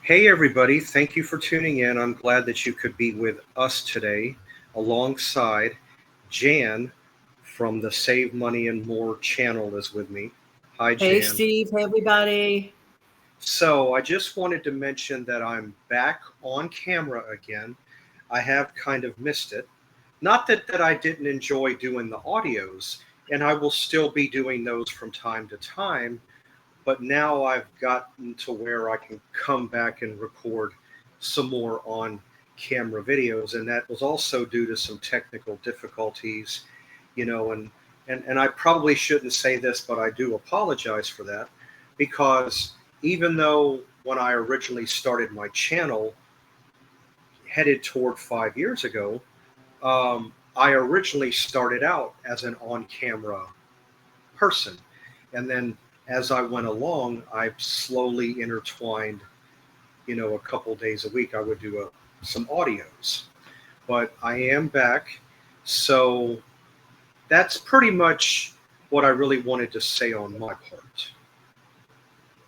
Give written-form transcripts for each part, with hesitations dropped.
Hey, everybody. Thank you for tuning in. I'm glad that you could be with us today alongside Jan from the Save Money and More channel is with me. Hi, Hey, Jan. Steve. Hey, everybody. So I just wanted to mention that I'm back on camera again. I have kind of missed it. Not that I didn't enjoy doing the audios, and I will still be doing those from time to time, but now I've gotten to where I can come back and record some more on camera videos, and that was also due to some technical difficulties, and I probably shouldn't say this, but I do apologize for that because even though when I originally started my channel, headed toward 5 years ago, I originally started out as an on-camera person. And then as I went along, I slowly intertwined, a couple days a week, I would do some audios. But I am back. So that's pretty much what I really wanted to say on my part.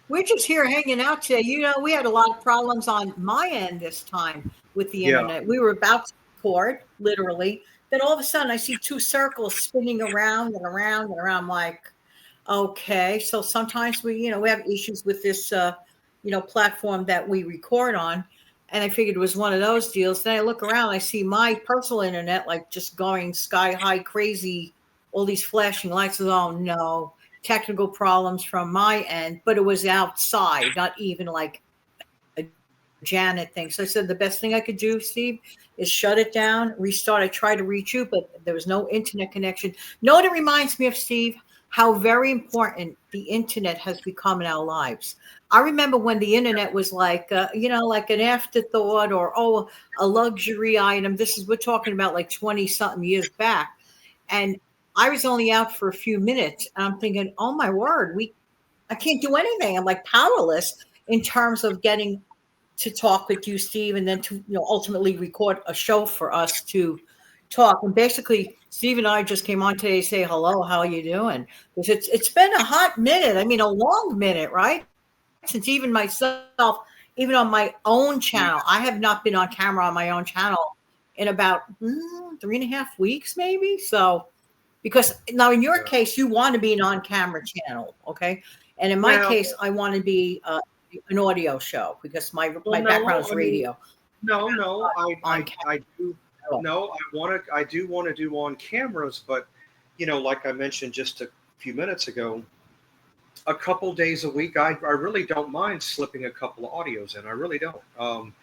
We're just here hanging out today. We had a lot of problems on my end this time with the Yeah. internet. We were about to record, literally. Then all of a sudden, I see two circles spinning around and around and around. I'm like, okay. So sometimes we have issues with this, platform that we record on. And I figured it was one of those deals. Then I look around, I see my personal internet like just going sky high, crazy, all these flashing lights. Oh no, technical problems from my end, but it was outside, not even like a Janet thing. So I said the best thing I could do, Steve, is shut it down, restart. I tried to reach you, but there was no internet connection. No, it reminds me of, Steve, how very important the internet has become in our lives. I remember when the internet was like, like an afterthought or, a luxury item. We're talking about like 20 something years back. And I was only out for a few minutes. And I'm thinking, oh my word, I can't do anything. I'm like powerless in terms of getting to talk with you, Steve, and then to ultimately record a show for us to talk. And basically, Steve and I just came on today to say hello. How are you doing? Because it's been a hot minute. I mean, a long minute, right? Since even myself, even on my own channel, I have not been on camera on my own channel in about 3.5 weeks, maybe. So because now in your Yeah. case, you want to be an on-camera channel, okay? And in my Well, case, I want to be an audio show because my background no, is I mean, radio no, on I do, camera. no, I do want to do on cameras, but, like I mentioned just a few minutes ago, a couple days a week, I really don't mind slipping a couple of audios in. I really don't.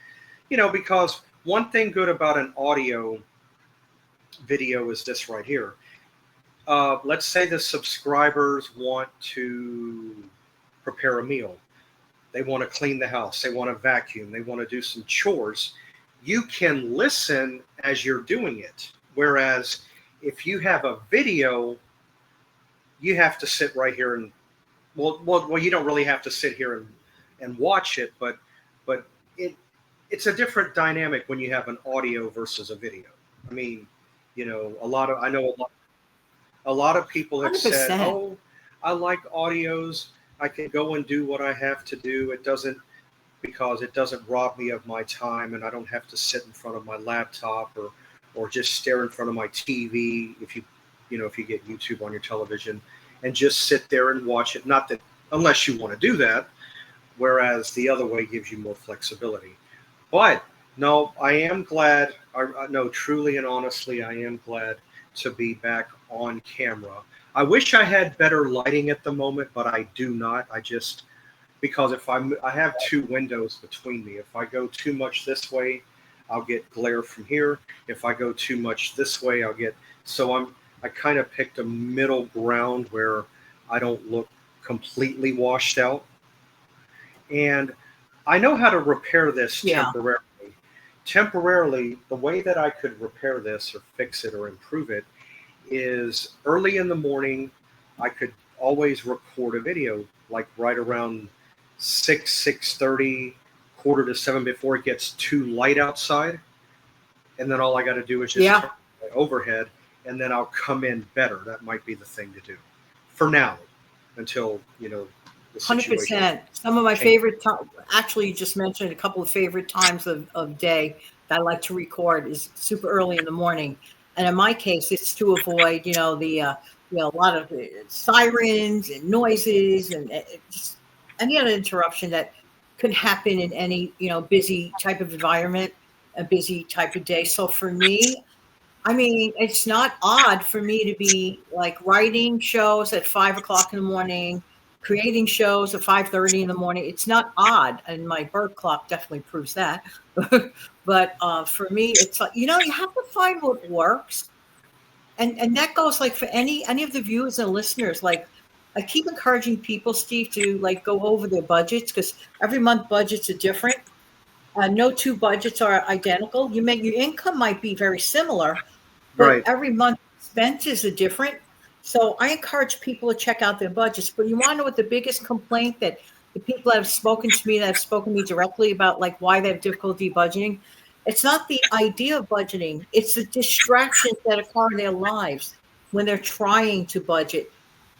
Because one thing good about an audio video is this right here. Let's say the subscribers want to prepare a meal. They want to clean the house. They want to vacuum. They want to do some chores. You can listen as you're doing it. Whereas if you have a video, you have to sit right here and you don't really have to sit here and watch it, but it it's a different dynamic when you have an audio versus a video. I mean, I know a lot of people have said, 100%. "Oh, I like audios. I can go and do what I have to do. It doesn't because it doesn't rob me of my time, and I don't have to sit in front of my laptop or just stare in front of my TV if you get YouTube on your television and just sit there and watch it. Not that unless you want to do that, whereas the other way gives you more flexibility. But no, I am glad. No, truly and honestly, I am glad to be back on camera. I wish I had better lighting at the moment, but I do not. I just because if I have two windows between me. If I go too much this way, I'll get glare from here. If I go too much this way, I'll get so I kind of picked a middle ground where I don't look completely washed out. And I know how to repair this Yeah. temporarily. Temporarily, the way that I could repair this or fix it or improve it is early in the morning, I could always record a video like right around 6:30, quarter to 7 before it gets too light outside. And then all I got to do is just Yeah. turn my overhead and then I'll come in better. That might be the thing to do for now until, the situation 100%. Some of my changes. favorite time, actually, you just mentioned a couple of favorite times of day that I like to record is super early in the morning. And in my case, it's to avoid, a lot of sirens and noises and just any other interruption that could happen in any, busy type of environment, a busy type of day. So for me, I mean, it's not odd for me to be like writing shows at 5 o'clock in the morning, creating shows at 5:30 in the morning. It's not odd, and my bird clock definitely proves that. But for me, it's like you have to find what works, and that goes like for any of the viewers and listeners. Like I keep encouraging people, Steve, to like go over their budgets because every month budgets are different. No two budgets are identical. Your income might be very similar, but Right. every month expenses are different. So I encourage people to check out their budgets. But you want to know what the biggest complaint that the people that have spoken to me, that have spoken to me directly about like why they have difficulty budgeting? It's not the idea of budgeting. It's the distractions that occur in their lives when they're trying to budget.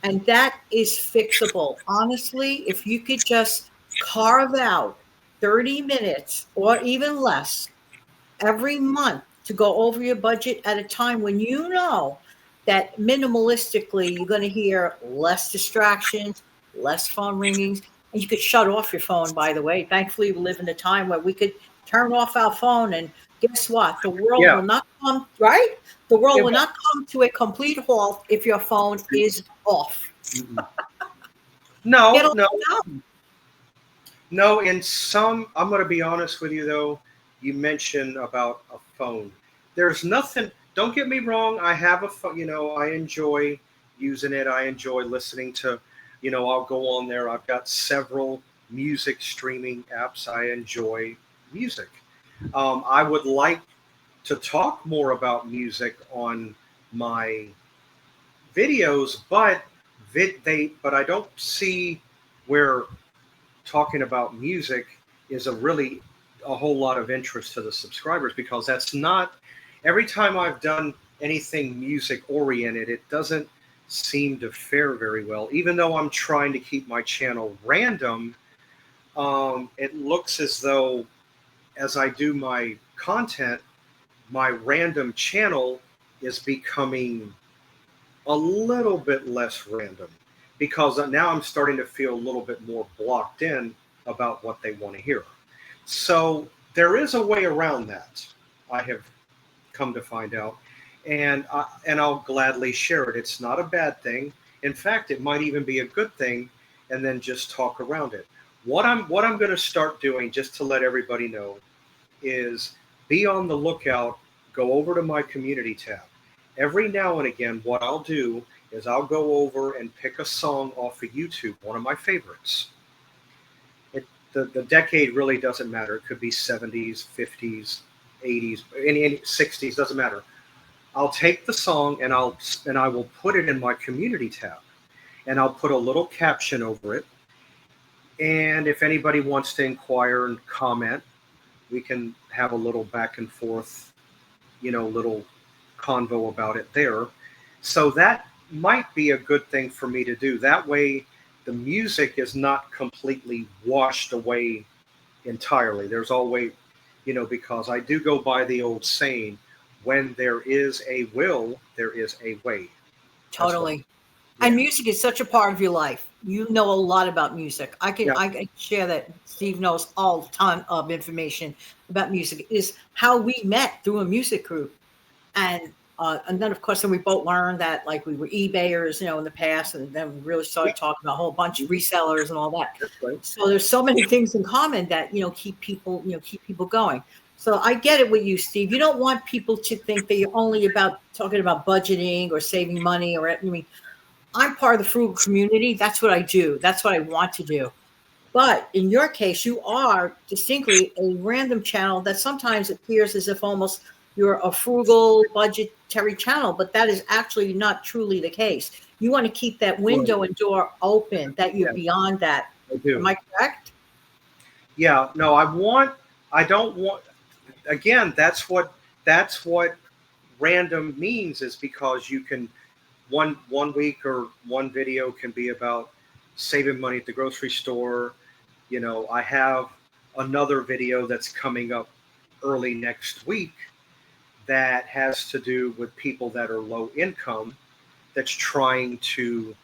And that is fixable. Honestly, if you could just carve out 30 minutes or even less every month to go over your budget at a time when you know that minimalistically you're going to hear less distractions, less phone ringings, and you could shut off your phone, by the way. Thankfully, we live in a time where we could turn off our phone, and guess what? The world Yeah. will not come, right? The world Yeah, will not come to a complete halt if your phone is off. no, It'll no, stop. no. I'm going to be honest with you though. You mentioned about a phone. There's nothing. Don't get me wrong. I have a phone. I enjoy using it. I enjoy listening to. I'll go on there. I've got several music streaming apps. I enjoy music. I would like to talk more about music on my videos, but I don't see where talking about music is a whole lot of interest to the subscribers because that's not every time I've done anything music oriented, it doesn't seem to fare very well. Even though I'm trying to keep my channel random, it looks as though as I do my content, my random channel is becoming a little bit less random because now I'm starting to feel a little bit more blocked in about what they want to hear. So there is a way around that. I have come to find out, and I'll gladly share it. It's not a bad thing. In fact, it might even be a good thing. And then just talk around it. What I'm going to start doing, just to let everybody know, is be on the lookout. Go over to my community tab. Every now and again, what I'll do is I'll go over and pick a song off of YouTube, one of my favorites. The decade really doesn't matter. It could be 70s, 50s, 80s, any 60s, doesn't matter. I'll take the song and I will put it in my community tab, and I'll put a little caption over it. And if anybody wants to inquire and comment, we can have a little back and forth, little convo about it there. So that might be a good thing for me to do. That way, the music is not completely washed away entirely. There's always, because I do go by the old saying, when there is a will, there is a way. Totally. Yeah. And music is such a part of your life. You know a lot about music. I can share that. Steve knows all ton of information about music. Is how we met through a music group, and then of course then we both learned that like we were eBayers, in the past, and then we really started talking about a whole bunch of resellers and all that. Right. So there's so many things in common that keep people going. So I get it with you, Steve. You don't want people to think that you're only about talking about budgeting or saving money I'm part of the frugal community. That's what I do. That's what I want to do. But in your case, you are distinctly a random channel that sometimes appears as if almost you're a frugal budgetary channel, but that is actually not truly the case. You want to keep that window and door open, that you're beyond that. I do. Am I correct? Yeah, no, I don't want, again, that's what random means, is because you can, one week or one video can be about saving money at the grocery store. I have another video that's coming up early next week that has to do with people that are low income that's trying to,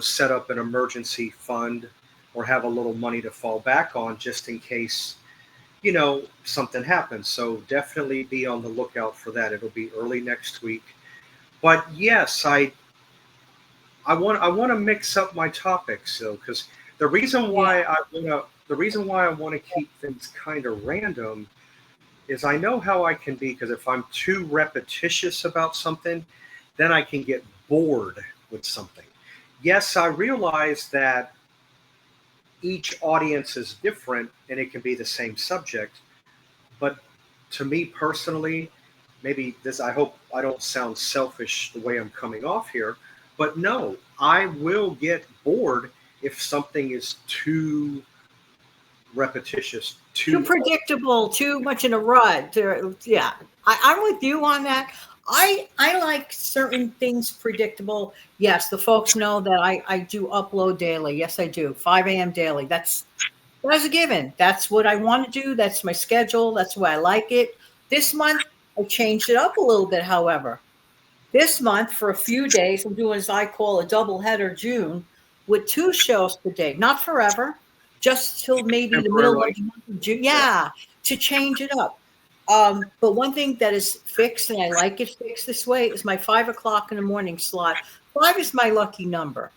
set up an emergency fund or have a little money to fall back on just in case, something happens. So definitely be on the lookout for that. It'll be early next week. But yes, I want to mix up my topics though, because the reason why I want to keep things kind of random is I know how I can be, because if I'm too repetitious about something, then I can get bored with something. Yes, I realize that each audience is different and it can be the same subject, but to me personally, maybe this, I hope I don't sound selfish the way I'm coming off here, but no, I will get bored if something is too repetitious, Too predictable, too much in a rut. Yeah, I'm with you on that. I like certain things predictable. Yes, the folks know that I do upload daily. Yes, I do. 5 a.m. daily. That's a given. That's what I want to do. That's my schedule. That's why I like it. This month, I changed it up a little bit, however. This month, for a few days, I'm doing as I call a double header June with 2 shows per day. Not forever, just till maybe the middle of the month of June. Yeah, to change it up. But one thing that is fixed, and I like it fixed this way, is my 5 o'clock in the morning slot. 5 is my lucky number.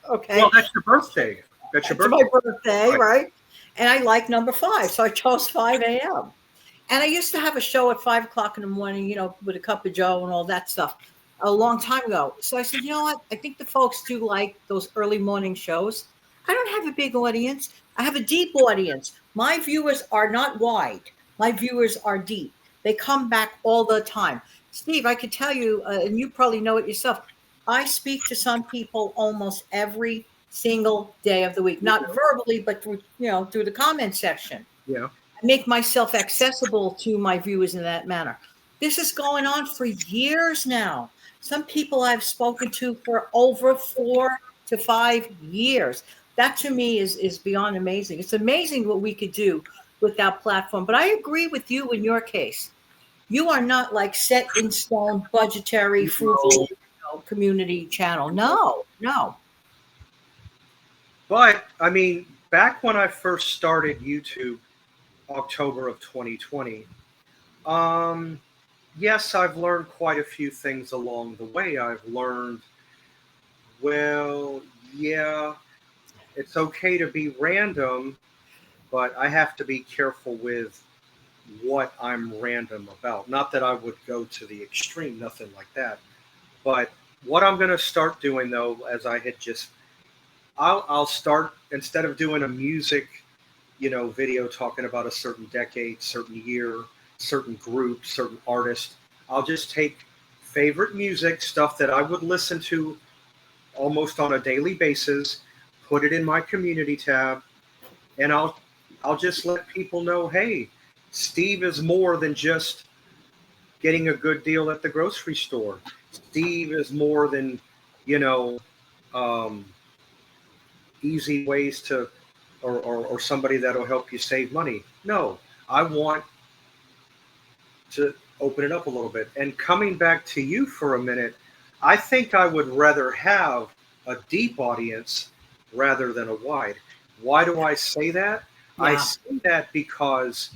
Okay. Well, that's your birthday. That's my birthday, right? And I like number 5, so I chose 5 a.m. And I used to have a show at 5 o'clock in the morning, with a cup of Joe and all that stuff a long time ago. So I said, you know what? I think the folks do like those early morning shows. I don't have a big audience. I have a deep audience. My viewers are not wide. My viewers are deep. They come back all the time. Steve, I could tell you, and you probably know it yourself, I speak to some people almost every single day of the week, not verbally, but through the comment section. Yeah. I make myself accessible to my viewers in that manner. This is going on for years now. Some people I've spoken to for over 4 to 5 years. That to me is beyond amazing. It's amazing what we could do with that platform. But I agree with you in your case. You are not like set in stone, budgetary, frugal community channel. No. But I mean, back when I first started YouTube, October of 2020, yes, I've learned quite a few things along the way. I've learned, well, yeah, it's okay to be random, but I have to be careful with what I'm random about. Not that I would go to the extreme, nothing like that. But what I'm going to start doing, though, as I had just, I'll start, instead of doing a music, video talking about a certain decade, certain year, certain group, certain artist, I'll just take favorite music, stuff that I would listen to almost on a daily basis, put it in my community tab, and I'll just let people know, hey, Steve is more than just getting a good deal at the grocery store. Steve is more than, easy ways to, or somebody that'll help you save money. No, I want to open it up a little bit. And coming back to you for a minute, I think I would rather have a deep audience rather than a wide. Why do I say that? Yeah. I say that because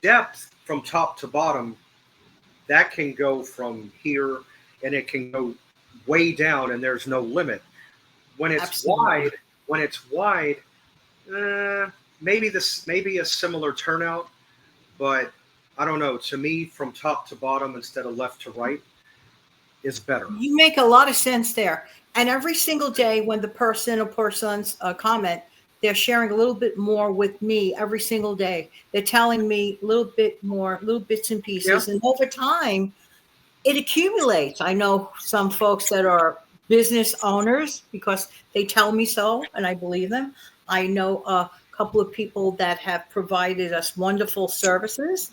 depth from top to bottom, that can go from here and it can go way down and there's no limit. When it's Absolutely. wide, maybe a similar turnout, but I don't know. To me, from top to bottom instead of left to right is better. You make a lot of sense there. And every single day when the person or persons comment, they're sharing a little bit more with me every single day. They're telling me a little bit more, little bits and pieces. Yeah. And over time, it accumulates. I know some folks that are business owners because they tell me so, and I believe them. I know a couple of people that have provided us wonderful services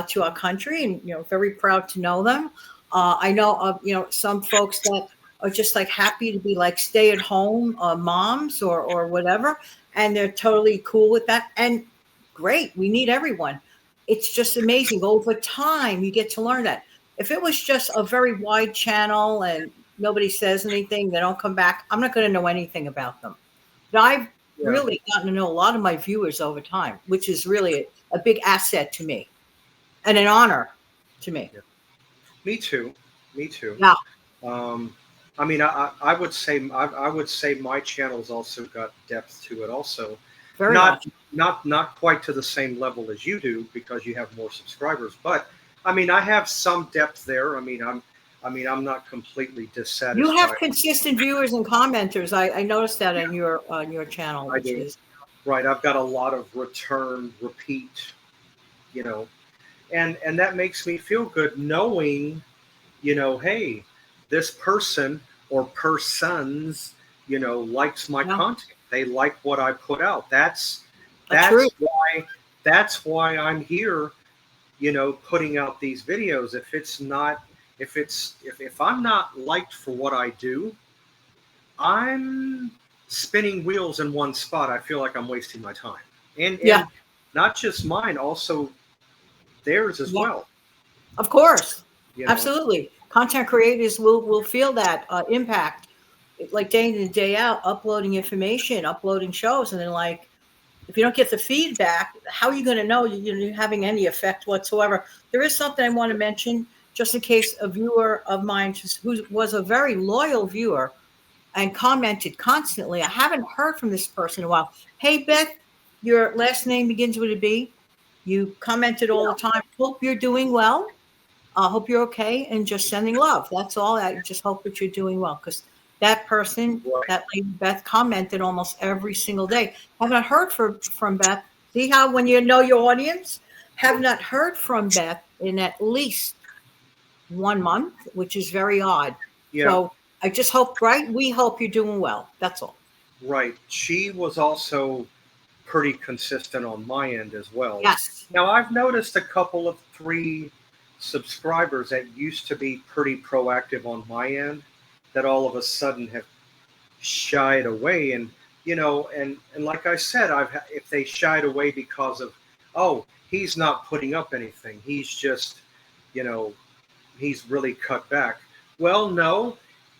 to our country, and very proud to know them. I know of some folks that are just like happy to be like stay at home moms or whatever. And they're totally cool with that. And great. We need everyone. It's just amazing. Over time, you get to learn that. If it was just a very wide channel and nobody says anything, they don't come back, I'm not going to know anything about them. But I've really gotten to know a lot of my viewers over time, which is really a big asset to me and an honor to me. Yeah. Me too. Me too. Yeah. I mean, I would say my channel's also got depth to it. Also, Very not much. not quite to the same level as you do because you have more subscribers. But I mean, I have some depth there. I mean, I'm not completely dissatisfied. You have consistent viewers and commenters. I noticed that on your channel, I do. Right. I've got a lot of repeat, you know, and that makes me feel good knowing, you know, hey, this person or persons, you know, likes my content. They like what I put out. That's why I'm here, you know, putting out these videos. If I'm not liked for what I do, I'm spinning wheels in one spot. I feel like I'm wasting my time. And not just mine, also theirs as well. Of course. You know? Absolutely. Content creators will feel that impact, like day in and day out, uploading information, uploading shows, and then like, if you don't get the feedback, how are you going to know you're having any effect whatsoever? There is something I want to mention, just in case a viewer of mine who was a very loyal viewer and commented constantly. I haven't heard from this person in a while. Hey, Beth, your last name begins with a B. You commented all the time. Hope you're doing well. I hope you're okay, and just sending love. That's all. I just hope that you're doing well, because that person, that lady Beth, commented almost every single day. Have not heard from Beth. See how when you know your audience? Have not heard from Beth in at least 1 month, which is very odd. Yeah. So I just hope, we hope you're doing well. That's all. Right. She was also pretty consistent on my end as well. Yes. Now, I've noticed a couple of 3 subscribers that used to be pretty proactive on my end that all of a sudden have shied away. And, you know, and like I said, if they shied away because of, oh, he's not putting up anything, he's just, you know, he's really cut back. Well, no,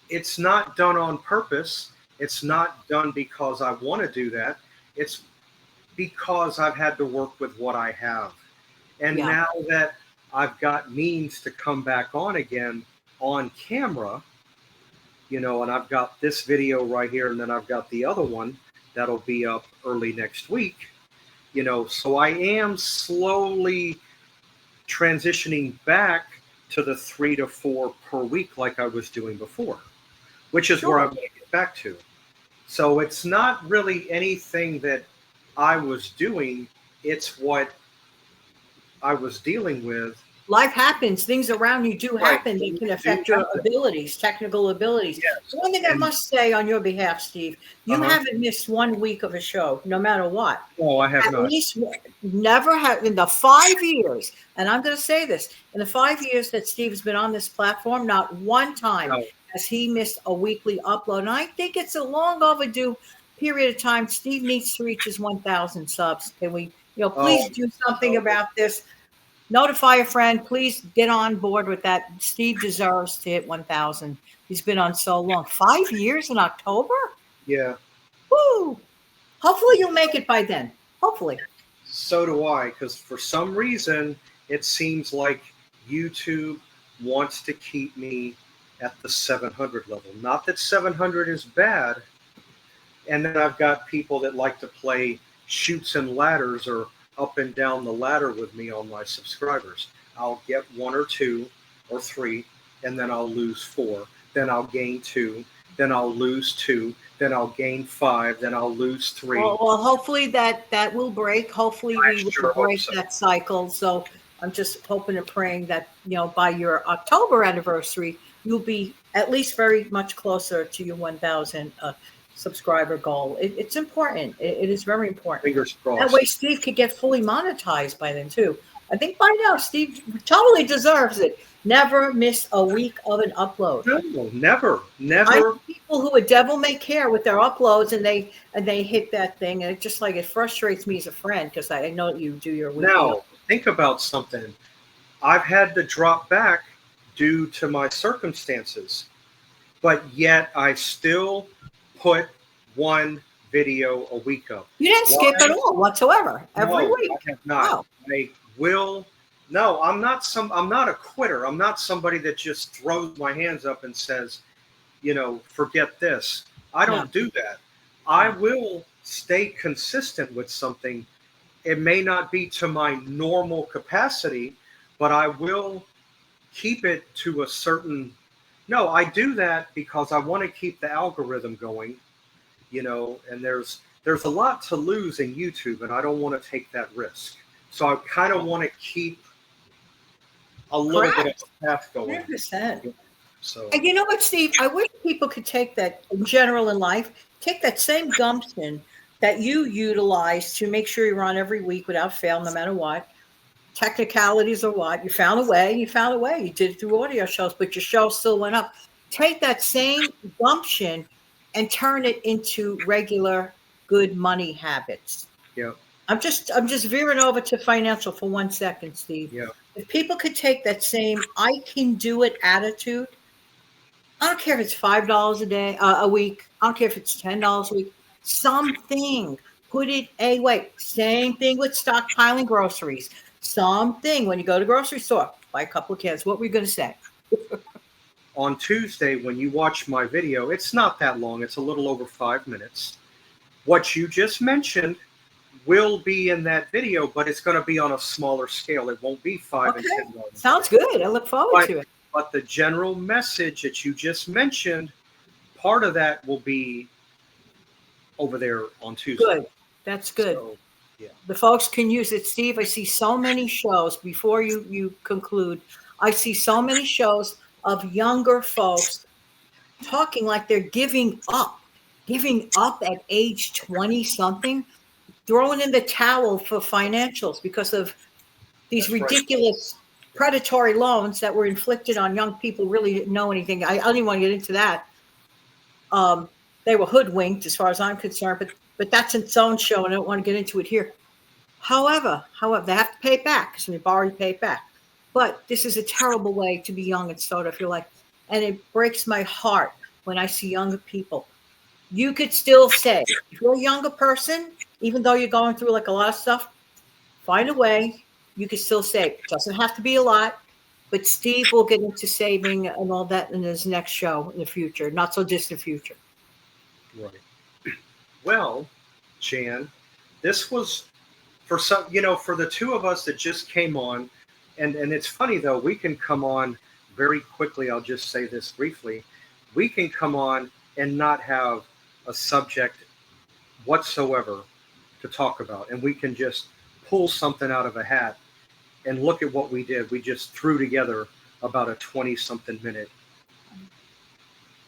it's not done on purpose. It's not done because I want to do that. It's because I've had to work with what I have. And now that I've got means to come back on again on camera, you know, and I've got this video right here, and then I've got the other one that'll be up early next week, you know, so I am slowly transitioning back to the 3 to 4 per week like I was doing before, which is where I'm going to get back to. So it's not really anything that I was doing, it's what I was dealing with. Life happens. Things around you do happen. They can affect your abilities, technical abilities. Yes. One thing I must say on your behalf, Steve, you haven't missed 1 week of a show, no matter what. No, I have not. At least never have in the 5 years, and I'm going to say this, in the 5 years that Steve has been on this platform, not one time has he missed a weekly upload. And I think it's a long overdue period of time. Steve needs to reach his 1,000 subs. Can we, please do something about this? Notify a friend. Please get on board with that. Steve deserves to hit 1,000. He's been on so long. 5 years in October? Yeah. Woo! Hopefully you'll make it by then. Hopefully. So do I, because for some reason, it seems like YouTube wants to keep me at the 700 level. Not that 700 is bad. And then I've got people that like to play chutes and ladders or up and down the ladder with me on my subscribers. I'll get 1 or 2 or 3, and then I'll lose 4. Then I'll gain 2. Then I'll lose 2. Then I'll gain 5. Then I'll lose 3. Well, hopefully that will break. Hopefully we will break that cycle. So I'm just hoping and praying that, by your October anniversary, you'll be at least very much closer to your 1,000 subscriber goal. It's important. It is very important. Fingers crossed. That way Steve could get fully monetized by then too. I think by now Steve totally deserves it. Never miss a week of an upload. No, never, I never. know people who are devil may care with their uploads, and they hit that thing, and it just like it frustrates me as a friend because I know that you do your weekly. Now, think about something. I've had to drop back due to my circumstances, but yet I still put one video a week up. You didn't skip Why? at all whatsoever every No, week. I have not. Wow. I will. No, I'm not a quitter. I'm not somebody that just throws my hands up and says, forget this. I don't do that. I will stay consistent with something. It may not be to my normal capacity, but I will keep it to a certain. No, I do that because I want to keep the algorithm going, and there's a lot to lose in YouTube, and I don't want to take that risk. So I kind of want to keep a little bit of a path going. 100%. So, And you know what, Steve? I wish people could take that in general in life, take that same gumption that you utilize to make sure you're on every week without fail, no matter what. Technicalities or what. You found a way. You did it through audio shows, but your show still went up. Take that same gumption and turn it into regular good money habits. yeah. I'm just veering over to financial for 1 second, Steve. Yeah. If people could take that same I can do it attitude, I don't care if it's $5 a day, a week. I don't care if it's $10 a week. Something. Put it away. Same thing with stockpiling groceries. Something. When you go to the grocery store, buy a couple of cans. What were you going to say? On Tuesday, when you watch my video, it's not that long. It's a little over 5 minutes. What you just mentioned will be in that video, but it's going to be on a smaller scale. It won't be 5 and 10 minutes. Sounds good. I look forward to it. But the general message that you just mentioned, part of that will be over there on Tuesday. Good. That's good. So, yeah. The folks can use it. Steve, I see so many shows, before you conclude, I see so many shows of younger folks talking like they're giving up at age 20 something, throwing in the towel for financials because of these ridiculous predatory loans that were inflicted on young people. Really didn't know anything. I don't even want to get into that. They were hoodwinked as far as I'm concerned, but that's its own show, and I don't want to get into it here. However, they have to pay it back because we've already paid back. But this is a terrible way to be young and start off your life. And it breaks my heart when I see younger people. You could still say, if you're a younger person, even though you're going through like a lot of stuff, find a way. You can still save. It doesn't have to be a lot, but Steve will get into saving and all that in his next show in the future, not so distant future. Right. Well, Jan, this was for for the two of us that just came on, and it's funny though, we can come on very quickly. I'll just say this briefly. We can come on and not have a subject whatsoever to talk about, and we can just pull something out of a hat. And look at what we did. We just threw together about a 20-something minute.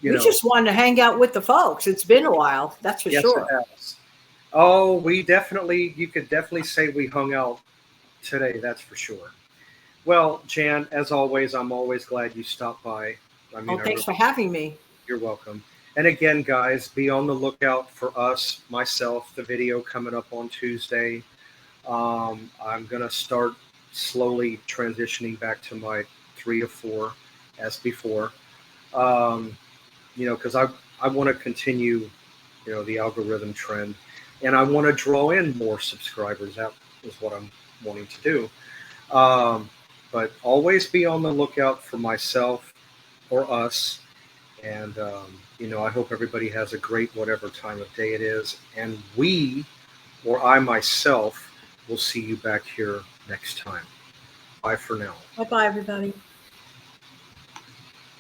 We just wanted to hang out with the folks. It's been a while, that's for sure. It has. Oh, you could definitely say we hung out today, that's for sure. Well, Jan, as always, I'm always glad you stopped by. Thanks for having me. You're welcome. And again, guys, be on the lookout for us, myself, the video coming up on Tuesday. I'm going to start slowly transitioning back to my 3 to 4 as before, because I want to continue, the algorithm trend, and I want to draw in more subscribers. That is what I'm wanting to do. But always be on the lookout for myself or us. And, I hope everybody has a great whatever time of day it is. And I myself, will see you back here next time. Bye for now. Bye-bye, everybody.